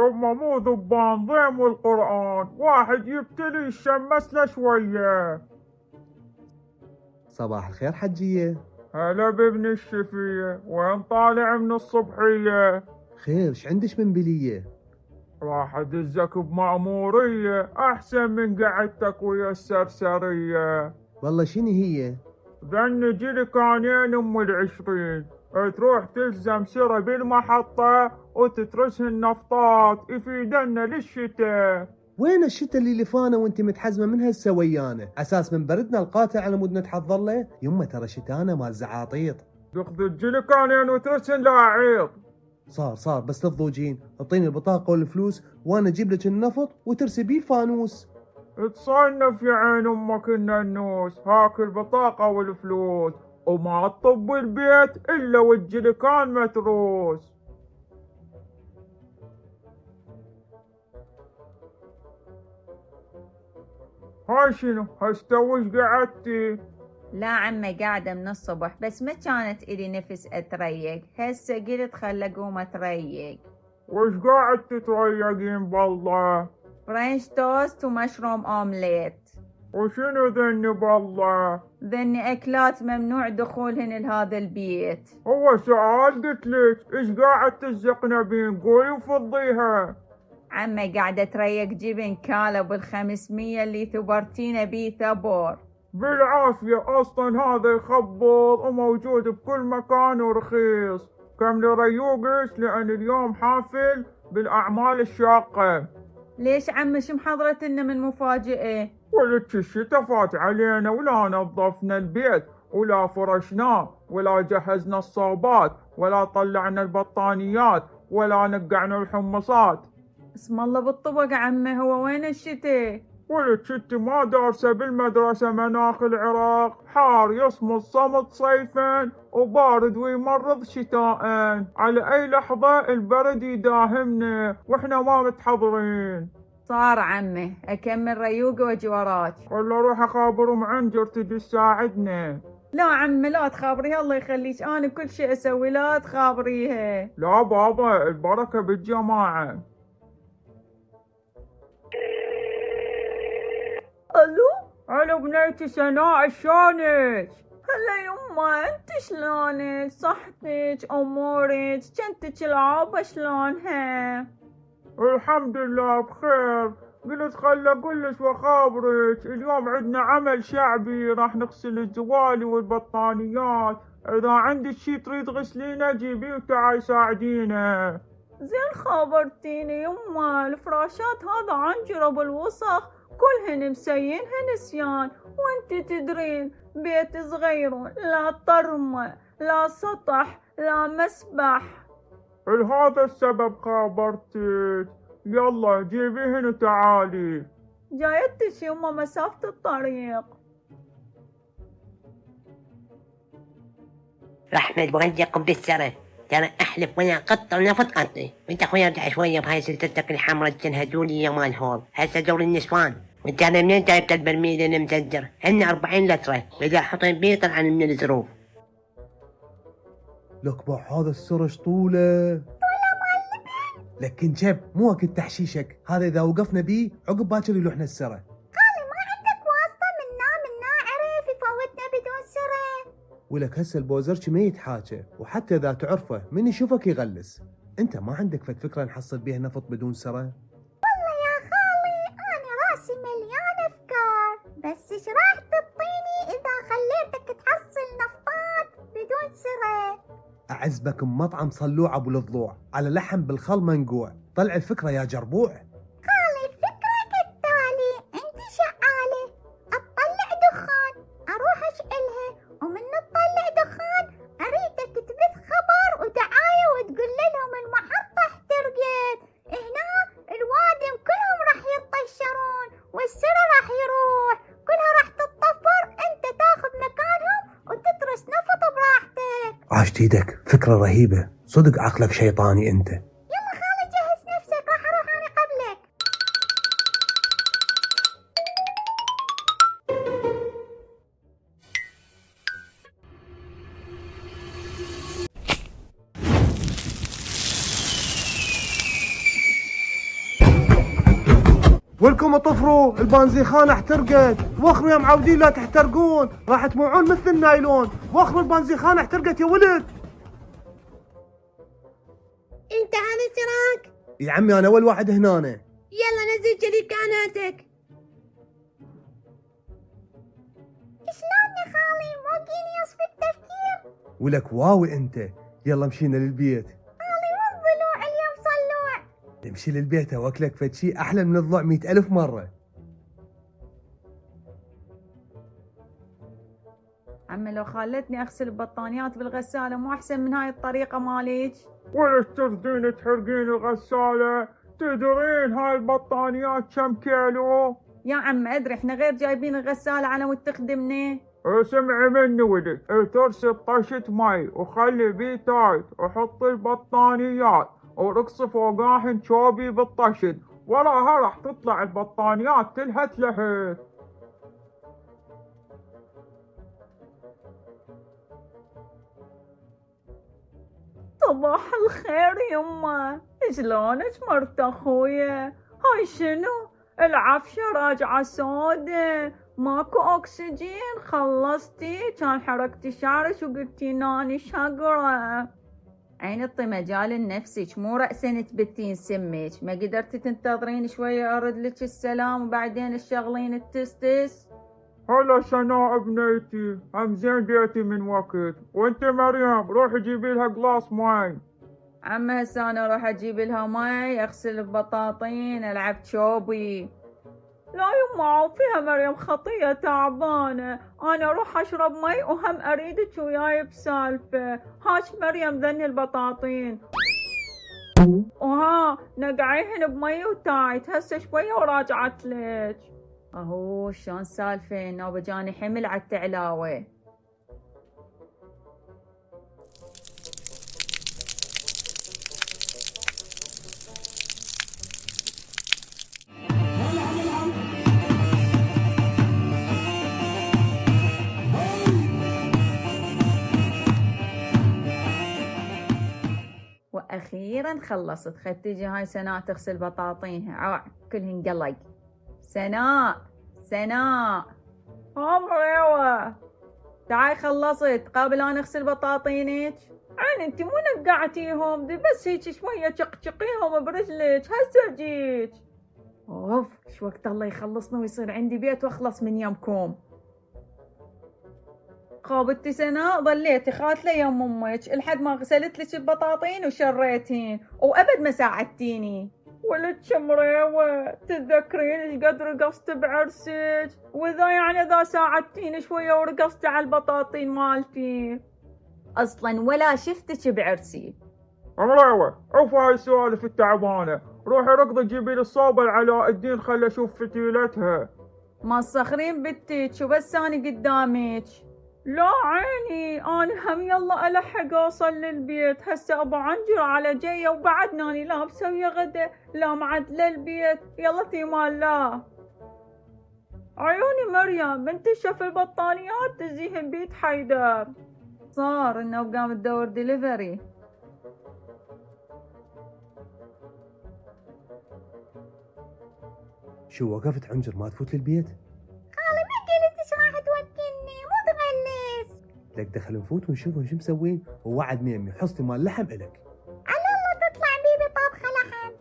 يما مو ذبان ضيم والقرآن، واحد يبتلي يشمس له شوية. صباح الخير حجية. هلا بابن الشفية، وين طالع من الصبحية؟ خير، ش عندش من بلية؟ راح ادزك بمأمورية أحسن من قعدتك ويا السرسرية. والله شنو هي؟ ذن جلكانين ام 20، تروح تلزم سرة بالمحطة وتترسهن النفطات يفيدنا للشتاء. وين الشتاء اللي لفانه وانت متحزمة من هالسويانة؟ اساس من بردنا القاطع على مود نتحضر له. يمه ترى شتانا مال زعاطيط. تاخذ الجلكانين وترسهن لا عيط. صار بس تضوجين. اعطيني البطاقة والفلوس وانا اجيب لك النفط وترسي بيه الفانوس. تصنف يا عين امك النوس، هاك البطاقة والفلوس، وما تطب البيت الا والجلكان متروس. هاي شنو؟ هستوش قعدتي؟ لا عمي قاعدة من الصبح، بس ما كانت إلي نفس أتريق. هسه قلت خل أقوم أتريق. وش قاعد تتريقين بالله؟ فرنش توست ومشروم أومليت. وشنو ذني بالله؟ ذني أكلات ممنوع دخولهن لهذا البيت. هو سؤال قلتلك، ايش قاعد تزقنا بين؟ قولي وفضيها. عمي قاعدة تريق جبن كالب 500 اللي ثبرتينا بيه ثبور. بالعافية، اصلا هذا يخبط وموجود بكل مكان ورخيص. كم لريوقش لان اليوم حافل بالاعمال الشاقة. ليش عمي شو محضرت لنا من مفاجأة؟ ولك الشتا فات علينا ولا نظفنا البيت ولا فرشناه ولا جهزنا الصوبات ولا طلعنا البطانيات ولا نقعنا الحمصات. اسم الله بالطبق عمي، هو وين الشتاء؟ ولك شتي ما دارسة بالمدرسة مناخ العراق، حار يصمد صمت صيفا وبارد ويمرض شتاء. على اي لحظة البرد يداهمنا واحنا ما متحضرين. صار عمي، أكمل ريوقة واجي وراك. ولا روح اخابر عنجر تجي تساعدنا. لا عمي لا تخابريها، الله يخليك، أنا كل شيء أسوي لا تخابريها. لا بابا، البركة بالجماعة. ألو بنيتي سناء، شلونك؟ هلا يما، انت شلونك؟ صحتك امورك جنتك العابة شلونها؟ الحمد لله بخير. قلت خل اقولك واخابرك، اليوم عندنا عمل شعبي راح نغسل الزوالي والبطانيات. اذا عندك شي تريد غسلينه جيبيه وتعالي ساعدينا. زين خابرتيني يما، الفراشات هذا عنجرة بالوسخ كلهن مسينها نسيان، وانت تدرين بيت صغير، لا طرمة لا سطح لا مسبح. لهذا السبب خابرتك. يلا جيبيهن وتعالي. جايتش يما، مسافة الطريق. احمد بغنجكم بالسرة، ترى احلف وانا اقطع نفط قطي. وانت اخويا ارجع شويه بهاي سلسلتك الحمراء تنهدولي يا مال هول. هسه دور النسوان. وانت انا منين جايبت البرميل المزجر؟ هن 40 لتره، اذا حطين بيه طلعن من الظروف. لك بع هذا السرج طولة لكن جب مو وقت تحشيشك. هذا اذا وقفنا بيه عقب باكر يلوحنا السرة. عرف يفوتنا بدون سرة. ولك هسه البوزرش ما يتحاكى، وحتى اذا تعرفه من يشوفك يغلس. انت ما عندك فد فكرة نحصل بيها نفط بدون سرة؟ والله يا خالي انا راسي مليان افكار، بس ايش راح تعطيني اذا خليتك تحصل نفطات بدون سرة؟ اعزبك بمطعم صلوع ابو الضلوع على لحم بالخل منقوع. طلع الفكرة يا جربوع. خالي الفكرة كالتالي، عندي شعالة تطلع دخان، اروح اشعلها، ومن تطلع دخان اريدك تبث خبر ودعاية وتقول لهم المحطة احترقت. هنا الوادم كلهم راح يتطشرون والسرة راح يروح، كلها راح تتطفر، انت تاخذ مكانهم وتترس نفط براحتك. عاشت ايدك، فكرة رهيبة صدق. عقلك شيطاني انت. يلا خالي جهز نفسك، راح اروح انا قبلك. ولكم طفروا، البنزيخانة احترقت. وخروا يا معودين لا تحترقون، راح تموعون مثل النايلون. وخروا البنزيخانة احترقت يا ولد. انت هذا سراك؟ يا عمي انا اول واحد هنا. يلا نزل جريكاناتك. شلون يا خالي مو جينيوس في التفكير؟ ولك واوي انت. يلا مشينا للبيت. خالي مو الضلوع اليوم صلوع. نمشي للبيت واكلك فد شي احلى من الضلوع 100,000 مرة. عمي لو خلتني اغسل البطانيات بالغسالة مو احسن من هاي الطريقة ماليج؟ وليش ترضين تحرقين الغسالة؟ تدرين هاي البطانيات كم كيلو؟ يا عم ادري، احنا غير جايبين الغسالة على مود تخدمني. اسمعي مني ولد، ترسل طشة مي وخلي بيه تايت وحطي البطانيات ورقصي فوقاهن شوبي بالطشت، وراها راح تطلع البطانيات تلهت لهت. صباح الخير يمه، شلونك مرت اخويا؟ هاي شنو؟ العفشة راجعة سودة، ماكو اكسجين، خلصتي؟ كان حركتي شعرك وقلتي ناني شقرة. عين اعطي مجال لنفسك، مو رأسا تبتين سمك. ما قدرتي تنتظرين شوية ارد لك السلام وبعدين تشغلين التستس؟ هلا سناء بنيتي، هم زين جيتي من وقت. وانت مريم روحي جيبي لها قلاص ماي. عم هسه انا اروح اجيب لها مي، اغسل البطاطين، العب شوبي. لا يما فيها مريم خطية تعبانة، انا اروح اشرب مي وهم اريدك وياي بسالفة. هاش مريم ذني البطاطين وها نقعيهن بمي وتايت، هسه شوية وراجعت لك. اهو شلون سالفة نوبة جاني حمل عالتعلاوة. واخيرا خلصت. خدت تجي هاي سناء تغسل بطاطينها، كلهن قلق. سناء مريوة تعاي خلصت، قابل انا اغسل بطاطينك. عين انت مو نقعتيهم دي، بس هيك شوية چقيهم برجلك، هسه جيت. اوف شو وقت الله يخلصنا ويصير عندي بيت واخلص من يمكم. خابتي سناء ظليتي خاتلة يم امك لحد ما غسلت لك البطاطين وشريتين، وابد ما ساعدتيني. ولد شمريوة تتذكرين ايش قد رقصت بعرسك؟ واذا يعني اذا ساعدتيني شوية ورقصت على البطاطين مالتي. اصلا ولا شفتك بعرسي. مريوة عوف هاي السوالف التعبانة، روحي ركضي جيبي لي الصوبة لعلاء الدين خلي اشوف فتيلتها. ما تصخرين بنتك وبس اني قدامك. لا عيني انا هم يلا الحق اوصل للبيت، هسه ابو عنجر على جيه وبعدناني لا مسويه غدا لا معدله البيت. يلا في مال لا. عيوني مريم بنت شف البطانيات تزيهن بيت حيدر. صار انه قام تدور ديليفري. شو وقفت عنجر ما تفوت للبيت؟ خالي ما قلت راح توكلني مو تغلس. لك دخل نفوت ونشوفهم شو مسوين، ووعد ميمي حصتي مال لحم الك. على الله تطلع بيبي طابخة لحم.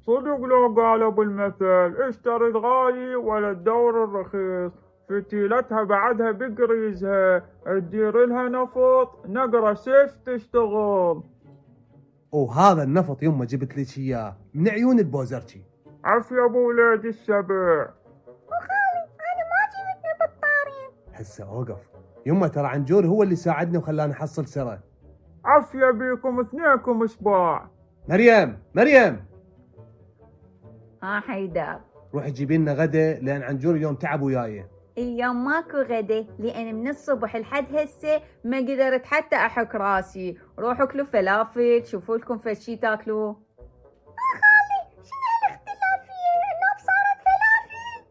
صدق لو قال ابو المثل اشتري الغالي ولا تدور الرخيص. فتيلتها بعدها بقريزها، تدير لها نفط نقرة سيف تشتغل. وهذا النفط يمه جبت لك اياه من عيون البوزرشي. عف يا ابو ولاد السبع. وخالي انا ما جبتني بالطارين. هسه اوقف يمه، ترى عنجور هو اللي ساعدني وخلاني احصل سرة. عافية بيكم اثنينكم اصبع. مريم حيدر روحي جيبي لنا غدا لان عنجور اليوم تعب وياي. اليوم ماكو غدا لان من الصبح لحد هسه ما قدرت حتى احك راسي. روحوا كلوا فلافل، شوفوا لكم فشي تاكلوا. خالي شنو هالاختلافية النوب صارت فلافل؟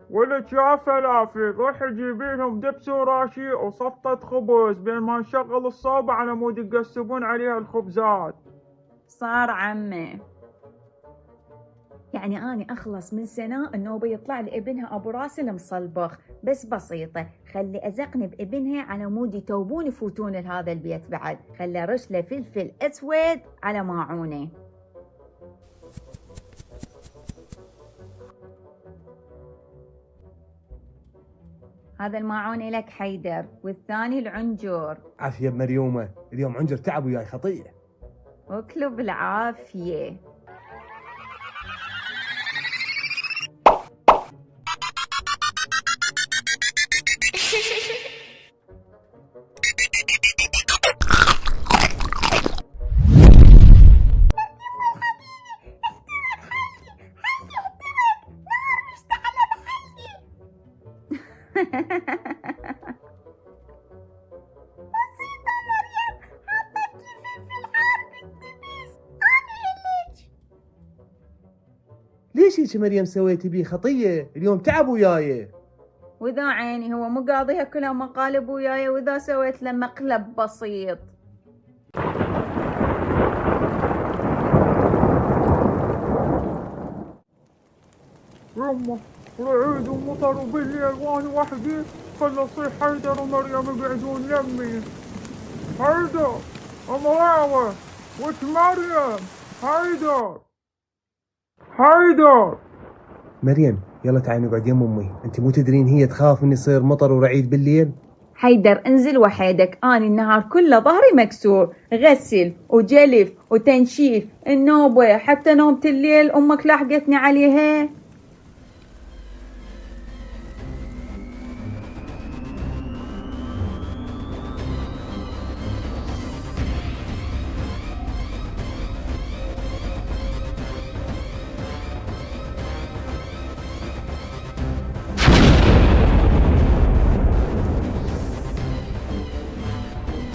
ولك يا فلافل روحي جيبي لهم دبس وراشي وصفطة خبز بين ما نشغل الصوبة على مود يقسمون عليها الخبزات. صار عمي. يعني أنا أخلص من سناء النوبة يطلع لابنها أبو راسل مصلبخ، بس بسيطة. خلي أزقني بابنها على مود يتوبون يفوتون لهذا البيت بعد. خلي أرش له فلفل أسود على ماعونه. هذا الماعون لك حيدر، والثاني العنجر. عافية بمريومة، اليوم عنجر تعب وياي خطية. وكلوا بالعافية. ليش هيك مريم سويتي بيه خطية؟ اليوم تعب وياي. وإذا عيني هو مو قاضيها كلها مقالب وياي، وإذا سويت له مقلب بسيط. يمه رعيد ومطر وبالليل وانا وحدي، خلى اصيح حيدر ومريم يقعدون يمي. حيدر امراوة وش مريم؟ حيدر حيدر. مريم يلا تعالي نقعد يم امي، انت مو تدرين هي تخاف من يصير مطر ورعيد بالليل؟ حيدر انزل وحيدك، أنا النهار كله ظهري مكسور، غسل وجلف وتنشيف، النوبة حتى نومة الليل أمك لاحقتني عليها.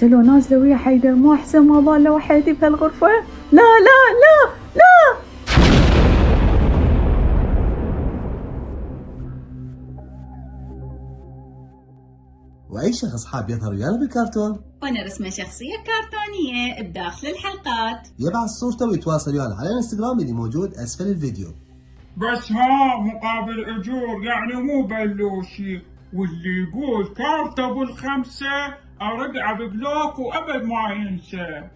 لو نازلة ويا حيدر مو أحسن ما ظل وحيدي بهالغرفة؟ لا لا لا لا. واي شخص حاب يظهر ويانا بالكرتون ونرسم شخصية كرتونية بداخل الحلقات، يبعث صورته ويتواصل ويانا على الانستغرام اللي موجود اسفل الفيديو. بس ها مقابل اجور، يعني مو بلوشي. واللي يقول كارت ابو الخمسة ارجع ببلوك وابد ما ينسى.